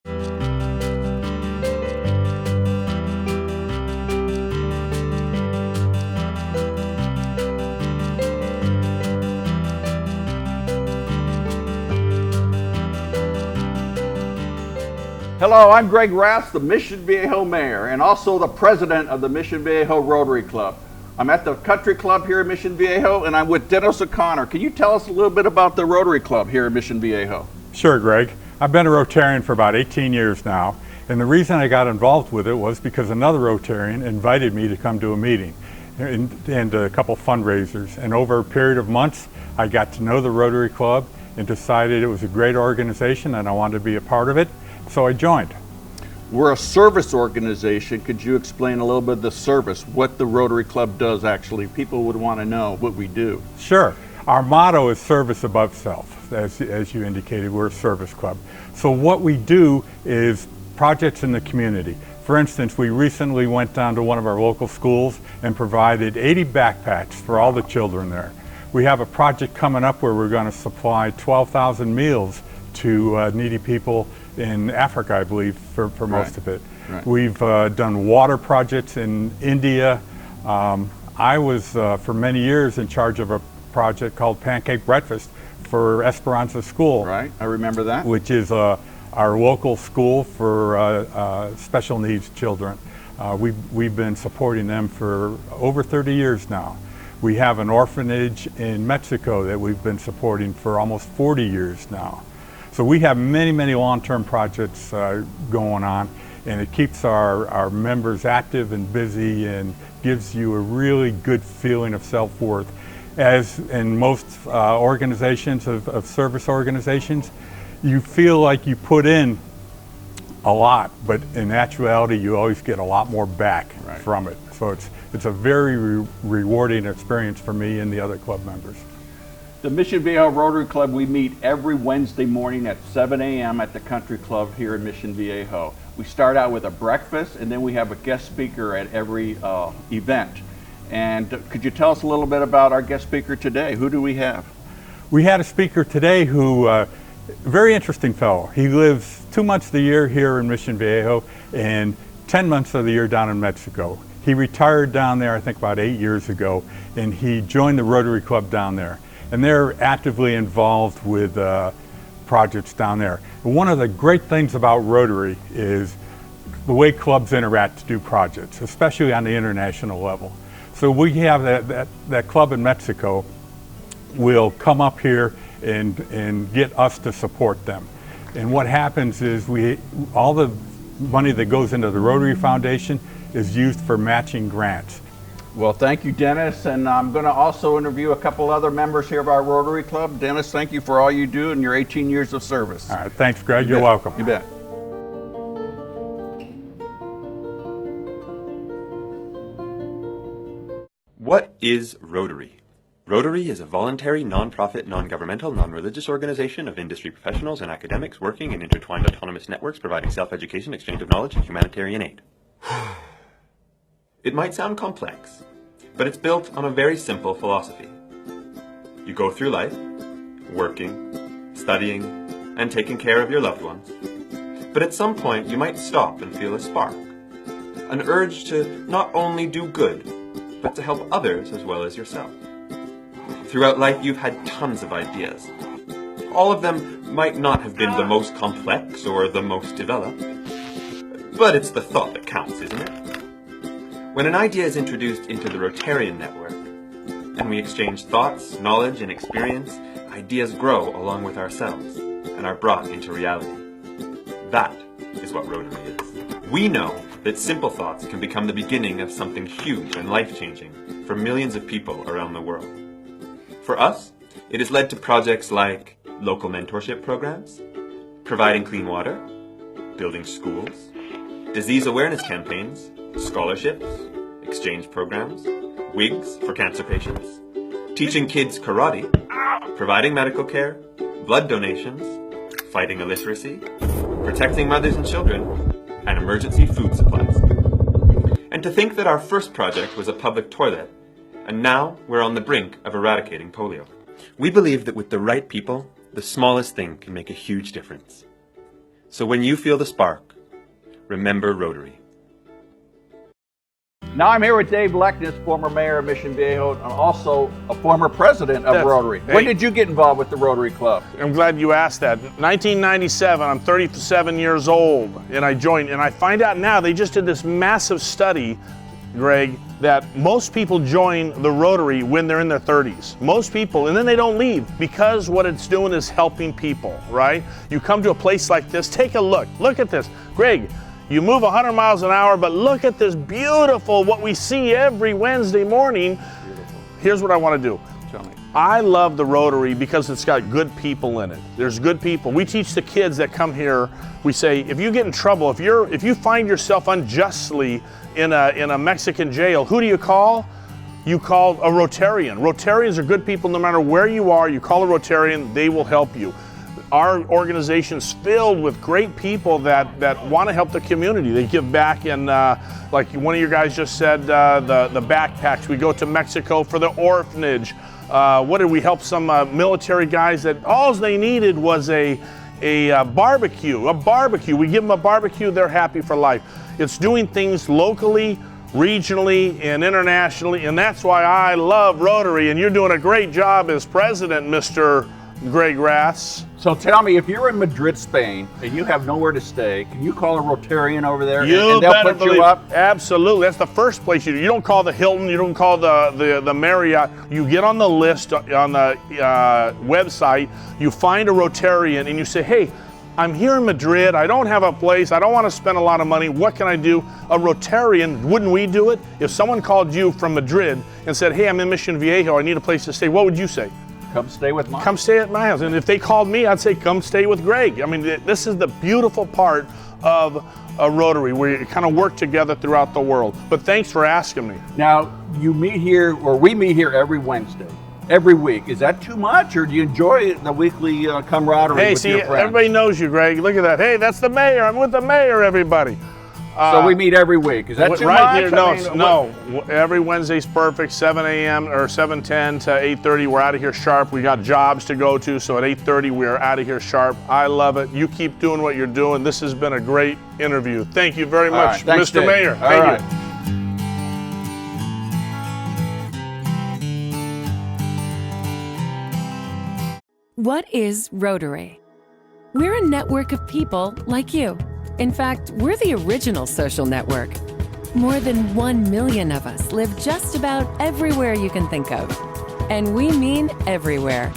Hello, I'm Greg Raths, the Mission Viejo Mayor, and also the President of the Mission Viejo Rotary Club. I'm at the Country Club here in Mission Viejo, and I'm with Dennis O'Connor. Can you tell us a little bit about the Rotary Club here in Mission Viejo? Sure, Greg. I've been a Rotarian for about 18 years now, and the reason I got involved with it was because another Rotarian invited me to come to a meeting and a couple fundraisers. And over a period of months, I got to know the Rotary Club and decided it was a great organization and I wanted to be a part of it. So I joined. We're a service organization. Could you explain a little bit of the service, what the Rotary Club does actually? People would want to know what we do. Sure. Our motto is service above self. As you indicated, we're a service club. So what we do is projects in the community. For instance, we recently went down to one of our local schools and provided 80 backpacks for all the children there. We have a project coming up where we're going to supply 12,000 meals to needy people in Africa, I believe, for most of it. Right. We've done water projects in India. I was, for many years, in charge of a project called Pancake Breakfast for Esperanza School. Right, I remember that. Which is our local school for special needs children. We've been supporting them for over 30 years now. We have an orphanage in Mexico that we've been supporting for almost 40 years now. So we have many, many long-term projects going on, and it keeps our members active and busy and gives you a really good feeling of self-worth. As in most organizations of service organizations, you feel like you put in a lot, but in actuality you always get a lot more back from it. So it's a very rewarding experience for me and the other club members. The Mission Viejo Rotary Club, we meet every Wednesday morning at 7 a.m. at the Country Club here in Mission Viejo. We start out with a breakfast, and then we have a guest speaker at every event. And could you tell us a little bit about our guest speaker today? Who do we have? We had a speaker today who, very interesting fellow. He lives 2 months of the year here in Mission Viejo and 10 months of the year down in Mexico. He retired down there, I think, about 8 years ago, and he joined the Rotary Club down there. And they're actively involved with projects down there. One of the great things about Rotary is the way clubs interact to do projects, especially on the international level. So we have that club in Mexico will come up here and get us to support them. And what happens is all the money that goes into the Rotary Foundation is used for matching grants. Well, thank you, Dennis, and I'm going to also interview a couple other members here of our Rotary Club. Dennis, thank you for all you do and your 18 years of service. All right, thanks, Greg. You're welcome. You bet. What is Rotary? Rotary is a voluntary, non-profit, non-governmental, non-religious organization of industry professionals and academics working in intertwined autonomous networks providing self-education, exchange of knowledge, and humanitarian aid. It might sound complex, but it's built on a very simple philosophy. You go through life, working, studying, and taking care of your loved ones. But at some point, you might stop and feel a spark, an urge to not only do good, but to help others as well as yourself. Throughout life, you've had tons of ideas. All of them might not have been the most complex or the most developed, but it's the thought that counts, isn't it? When an idea is introduced into the Rotarian network, and we exchange thoughts, knowledge, and experience, ideas grow along with ourselves and are brought into reality. That is what Rotary is. We know that simple thoughts can become the beginning of something huge and life-changing for millions of people around the world. For us, it has led to projects like local mentorship programs, providing clean water, building schools, disease awareness campaigns, scholarships, exchange programs, wigs for cancer patients, teaching kids karate, providing medical care, blood donations, fighting illiteracy, protecting mothers and children, and emergency food supplies. And to think that our first project was a public toilet, and now we're on the brink of eradicating polio. We believe that with the right people, the smallest thing can make a huge difference. So when you feel the spark, remember Rotary. Now I'm here with Dave Leckness, former mayor of Mission Viejo, and also a former president of Rotary. When did you get involved with the Rotary Club? I'm glad you asked that. 1997, I'm 37 years old, and I joined, and I find out now they just did this massive study, Greg, that most people join the Rotary when they're in their 30s. Most people, and then they don't leave because what it's doing is helping people, right? You come to a place like this, take a look. Look at this. Greg, you move 100 miles an hour, but look at this beautiful, what we see every Wednesday morning. Beautiful. Here's what I want to do. Tell me. I love the Rotary because it's got good people in it. There's good people. We teach the kids that come here, we say, if you get in trouble, if you find yourself unjustly in a Mexican jail, who do you call? You call a Rotarian. Rotarians are good people no matter where you are. You call a Rotarian, they will help you. Our organization's filled with great people that want to help the community. They give back, and like one of your guys just said, the backpacks. We go to Mexico for the orphanage. What did we help some military guys that all they needed was a barbecue. We give them a barbecue, they're happy for life. It's doing things locally, regionally, and internationally, and that's why I love Rotary, and you're doing a great job as president, Mr. Greg Raths. So tell me, if you're in Madrid, Spain, and you have nowhere to stay, can you call a Rotarian over there and they'll put you up? Absolutely. That's the first place you do. You don't call the Hilton, you don't call the Marriott. You get on the list on the website, you find a Rotarian and you say, hey, I'm here in Madrid, I don't have a place, I don't want to spend a lot of money, what can I do? A Rotarian, wouldn't we do it? If someone called you from Madrid and said, hey, I'm in Mission Viejo, I need a place to stay, what would you say? Come stay with mine. Come stay at my house. And if they called me, I'd say, come stay with Greg. I mean, this is the beautiful part of a Rotary, where you kind of work together throughout the world. But thanks for asking me. Now, you meet here, or we meet here every Wednesday, every week. Is that too much, or do you enjoy the weekly camaraderie with your friends? Everybody knows you, Greg. Look at that. Hey, that's the mayor. I'm with the mayor, everybody. So we meet every week. Is that too right much? Here, no. Every Wednesday's perfect. 7 a.m. or 7:10 to 8:30. We're out of here sharp. We got jobs to go to, so at 8:30 we're out of here sharp. I love it. You keep doing what you're doing. This has been a great interview. Thank you very much, Thanks, Mr. Dave. Mayor. Thank you. What is Rotary? We're a network of people like you. In fact, we're the original social network. More than 1 million of us live just about everywhere you can think of. And we mean everywhere.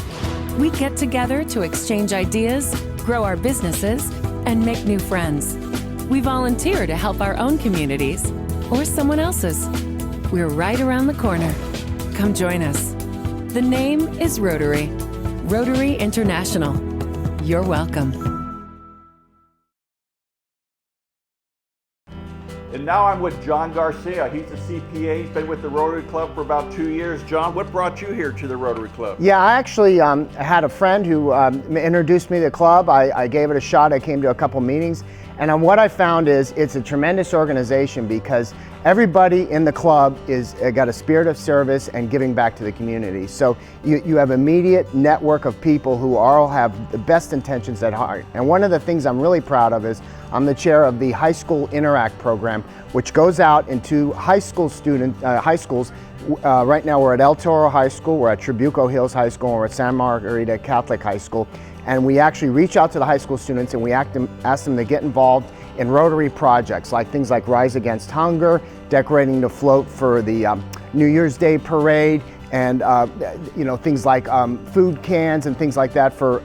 We get together to exchange ideas, grow our businesses, and make new friends. We volunteer to help our own communities or someone else's. We're right around the corner. Come join us. The name is Rotary. Rotary International. You're welcome. And now I'm with John Garcia. He's a CPA. He's been with the Rotary Club for about 2 years. John, what brought you here to the Rotary Club? Yeah, I actually had a friend who introduced me to the club. I gave it a shot. I came to a couple meetings. And what I found is it's a tremendous organization because everybody in the club is got a spirit of service and giving back to the community. So you have immediate network of people who all have the best intentions at heart. And one of the things I'm really proud of is I'm the chair of the High School Interact program, which goes out into high schools. Right now we're at El Toro High School, we're at Trabuco Hills High School, and we're at Santa Margarita Catholic High School. And we actually reach out to the high school students and we ask them to get involved in Rotary projects, like things like Rise Against Hunger, decorating the float for the New Year's Day parade, and things like food cans and things like that for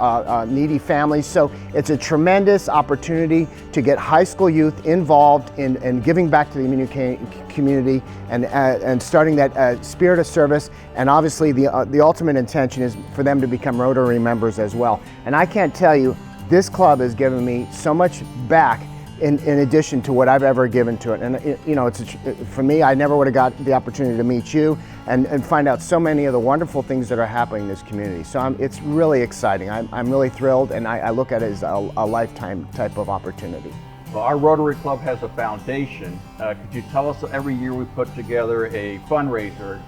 needy families. So it's a tremendous opportunity to get high school youth involved in giving back to the community and starting that spirit of service. And obviously the ultimate intention is for them to become Rotary members as well. And I can't tell you, this club has given me so much back in addition to what I've ever given to it. And for me, I never would have got the opportunity to meet you and find out so many of the wonderful things that are happening in this community. So it's really exciting. I'm really thrilled, and I look at it as a lifetime type of opportunity. Well, our Rotary Club has a foundation. Could you tell us, every year we put together a fundraiser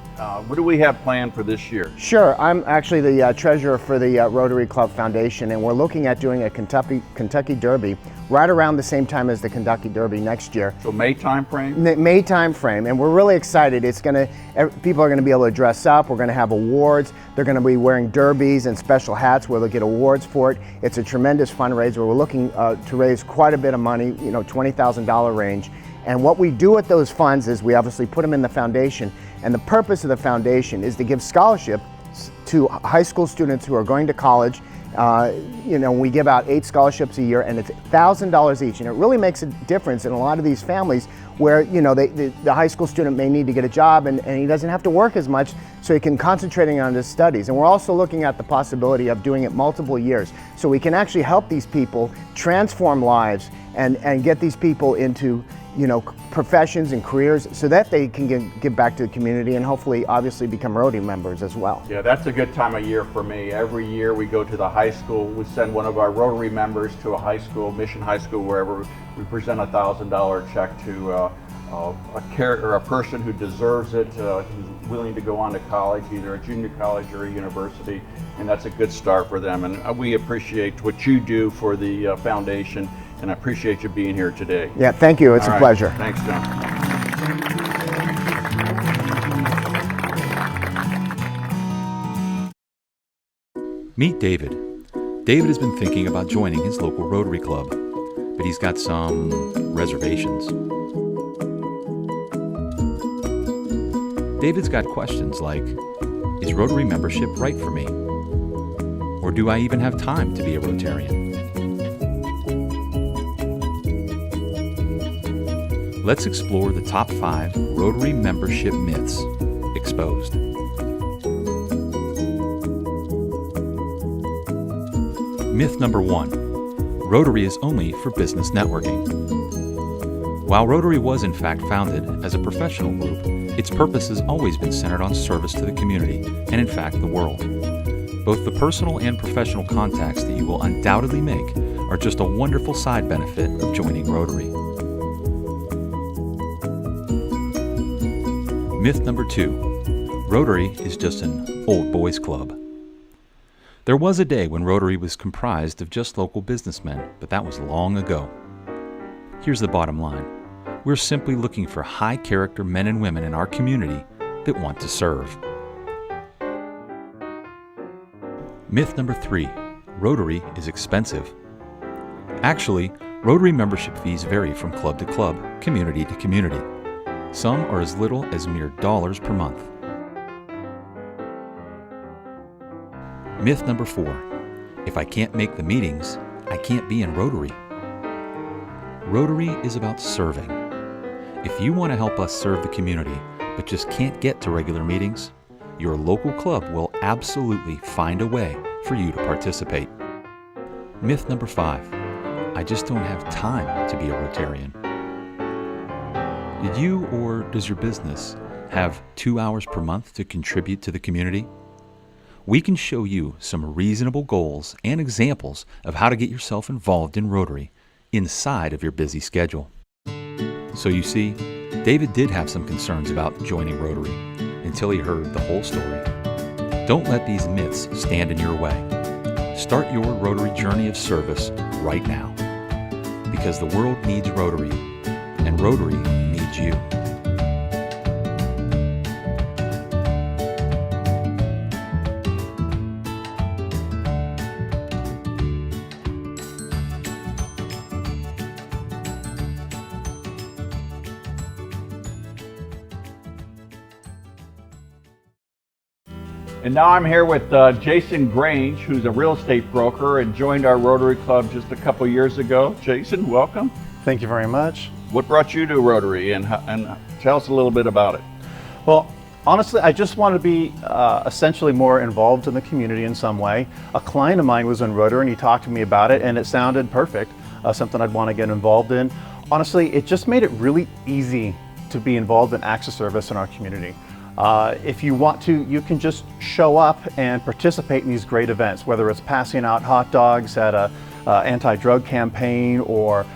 What do we have planned for this year? Sure, I'm actually the treasurer for the Rotary Club Foundation, and we're looking at doing a Kentucky Derby right around the same time as the Kentucky Derby next year. So May time frame? May time frame, and we're really excited. People are going to be able to dress up. We're going to have awards. They're going to be wearing derbies and special hats where they'll get awards for it. It's a tremendous fundraiser. We're looking to raise quite a bit of money, $20,000 range. And what we do with those funds is we obviously put them in the foundation, and the purpose of the foundation is to give scholarships to high school students who are going to college. We give out 8 scholarships a year, and it's $1,000 each, and it really makes a difference in a lot of these families where the high school student may need to get a job, and he doesn't have to work as much, so he can concentrate on his studies. And we're also looking at the possibility of doing it multiple years, so we can actually help these people transform lives and get these people into professions and careers so that they can give back to the community and hopefully obviously become Rotary members as well. Yeah, that's a good time of year for me. Every year we go to the high school, we send one of our Rotary members to a high school, Mission High School, wherever we present a $1,000 check to a person who deserves it, who's willing to go on to college, either a junior college or a university, and that's a good start for them. And we appreciate what you do for the foundation, and I appreciate you being here today. Yeah, thank you. It's a pleasure. Thanks, John. Meet David. David has been thinking about joining his local Rotary Club, but he's got some reservations. David's got questions like, is Rotary membership right for me? Or do I even have time to be a Rotarian? Let's explore the top 5 Rotary membership myths exposed. Myth number 1, Rotary is only for business networking. While Rotary was in fact founded as a professional group, its purpose has always been centered on service to the community and in fact the world. Both the personal and professional contacts that you will undoubtedly make are just a wonderful side benefit of joining Rotary. Myth number 2, Rotary is just an old boys club. There was a day when Rotary was comprised of just local businessmen, but that was long ago. Here's the bottom line. We're simply looking for high-character men and women in our community that want to serve. Myth number 3, Rotary is expensive. Actually, Rotary membership fees vary from club to club, community to community. Some are as little as mere dollars per month. Myth number 4, if I can't make the meetings, I can't be in Rotary. Rotary is about serving. If you want to help us serve the community, but just can't get to regular meetings, your local club will absolutely find a way for you to participate. Myth number 5, I just don't have time to be a Rotarian. Did you or does your business have 2 hours per month to contribute to the community? We can show you some reasonable goals and examples of how to get yourself involved in Rotary inside of your busy schedule. So you see, David did have some concerns about joining Rotary until he heard the whole story. Don't let these myths stand in your way. Start your Rotary journey of service right now, because the world needs Rotary, and Rotary needs you. And now I'm here with Jason Grange, who's a real estate broker and joined our Rotary Club just a couple years ago. Jason, welcome. Thank you very much. What brought you to Rotary, and tell us a little bit about it? Well, honestly, I just wanted to be essentially more involved in the community in some way. A client of mine was in Rotary and he talked to me about it and it sounded perfect, something I'd want to get involved in. Honestly, it just made it really easy to be involved in acts of service in our community. If you want to, you can just show up and participate in these great events, whether it's passing out hot dogs at a anti-drug campaign or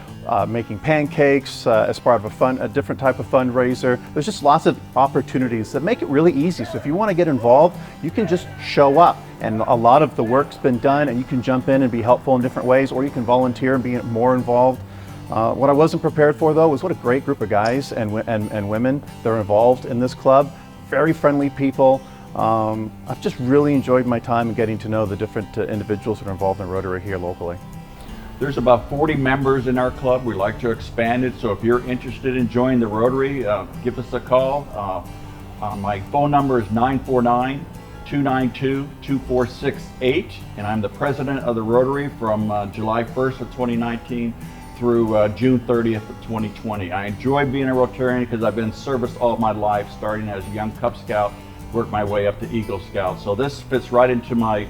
making pancakes as part of a different type of fundraiser. There's just lots of opportunities that make it really easy. So if you want to get involved, you can just show up, and a lot of the work's been done, and you can jump in and be helpful in different ways, or you can volunteer and be more involved. What I wasn't prepared for, though, was what a great group of guys and women that are involved in this club. Very friendly people. I've just really enjoyed my time and getting to know the different individuals that are involved in Rotary here locally. There's about 40 members in our club. We like to expand it, so if you're interested in joining the Rotary, give us a call. My phone number is 949-292-2468, and I'm the president of the Rotary from July 1st of 2019 through June 30th of 2020. I enjoy being a Rotarian because I've been in service all my life, starting as a young Cub Scout, worked my way up to Eagle Scout. So this fits right into my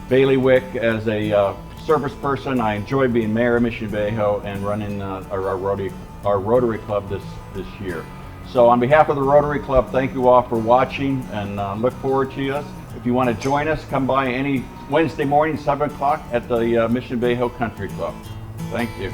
bailiwick as a service person. I enjoy being mayor of Mission Viejo and running our Rotary Club this year. So on behalf of the Rotary Club, thank you all for watching, and look forward to us. If you want to join us, come by any Wednesday morning, 7 o'clock at the Mission Viejo Country Club. Thank you.